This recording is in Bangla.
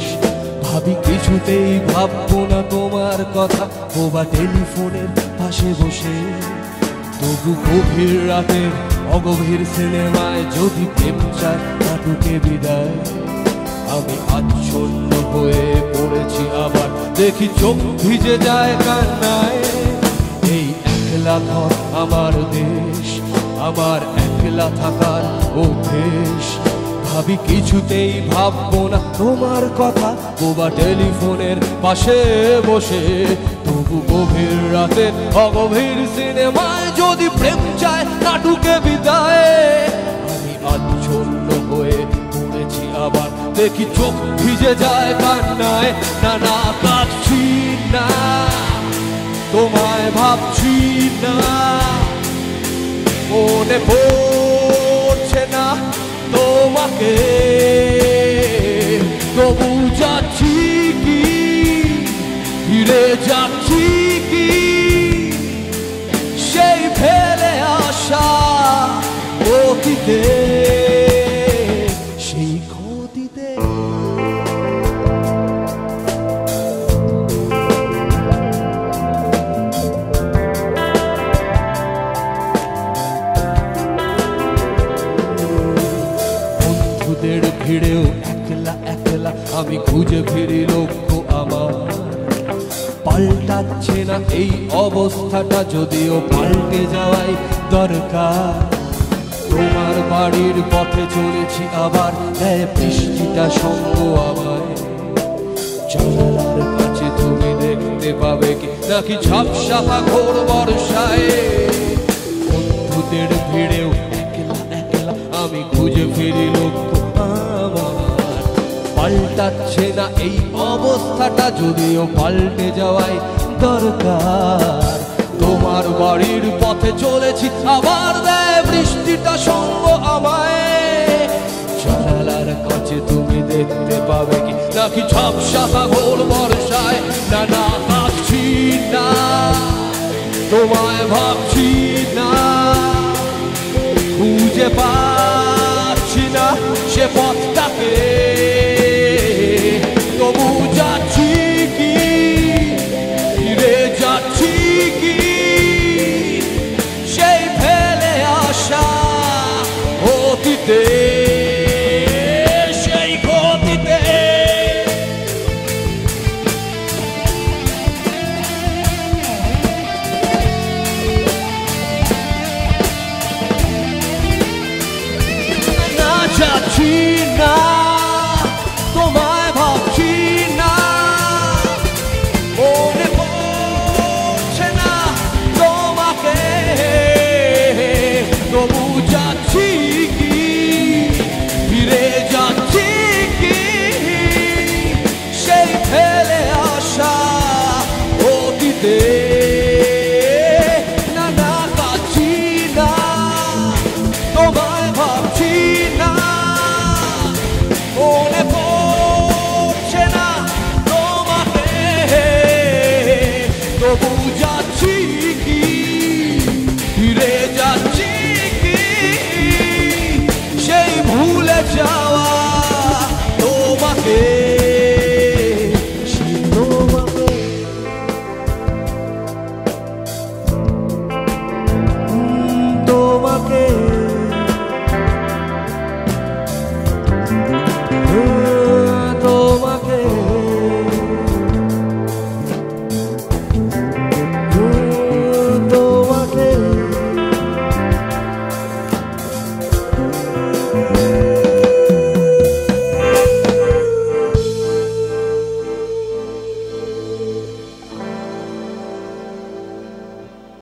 দেশ। ভাবি কিছুতেই ভাববো না তোমার কথা, বোবা টেলিফোনের পাশে বসে। তবু গভীর রাতে অগভীর সিনেমায় যদি প্রেম চায় নাটকে বিদায়। আমি আচ্ছন্ন হয়ে পড়েছি আবার, দেখি চোখ ভিজে যায় কান্নায়। এই একলা ঘর আমার দেশ, আমার একলা থাকার অভ্যেস। ভাবি কিছুতেই ভাববো না তোমার কথা, বোবা টেলিফোনের পাশে বসে। তবু গভীর রাতে অগভীর সিনেমায় যদি প্রেম চায় নাটকে বিদায়। আমি আচ্ছন্ন হয়ে পড়েছি আবার, দেখি চোখ ভিজে যায় কান্নায়। না না কাঁদছি না, তোমায় ভাবছি না, মনে পড়ছে না তোমাকে। তবু যাচ্ছি কি, ফিরে যাচ্ছি কি সেই ফেলে আসা অতীতে, সেই ক্ষতিতে। বন্ধুদের ভিড়েও একলা একলা আমি খুঁজে ফিরি লক্ষ্য আমার। পাল্টাচ্ছে না এই অবস্থাটা, যদিও পাল্টে যাওয়াই দরকার। তোমার বাড়ির পথে চলেছি আবার, দেয় বৃষ্টিটা সঙ্গ আমায়। জানালার কাছে তুমি দেখতে পাবে কি নাকি ঝাপসা ঘোর বর্ষায়। বন্ধুদের ভিড়েও একলা একলা আমি খুঁজে ফিরি লক্ষ্য আমার। পাল্টাচ্ছে না এই অবস্থাটা, যদিও পাল্টে যাওয়াই দরকার। তোমার বাড়ির পথে চলেছি আবার, দেয় বৃষ্টিটা সঙ্গ আমায়। জানালার কাছে তুমি দেখতে পাবে কি নাকি ঝাপসা ঘোর বর্ষায়। না না ভাবছি না, তোমায় ভাবছি না, খুঁজে পাচ্ছি না সে পথটাকে।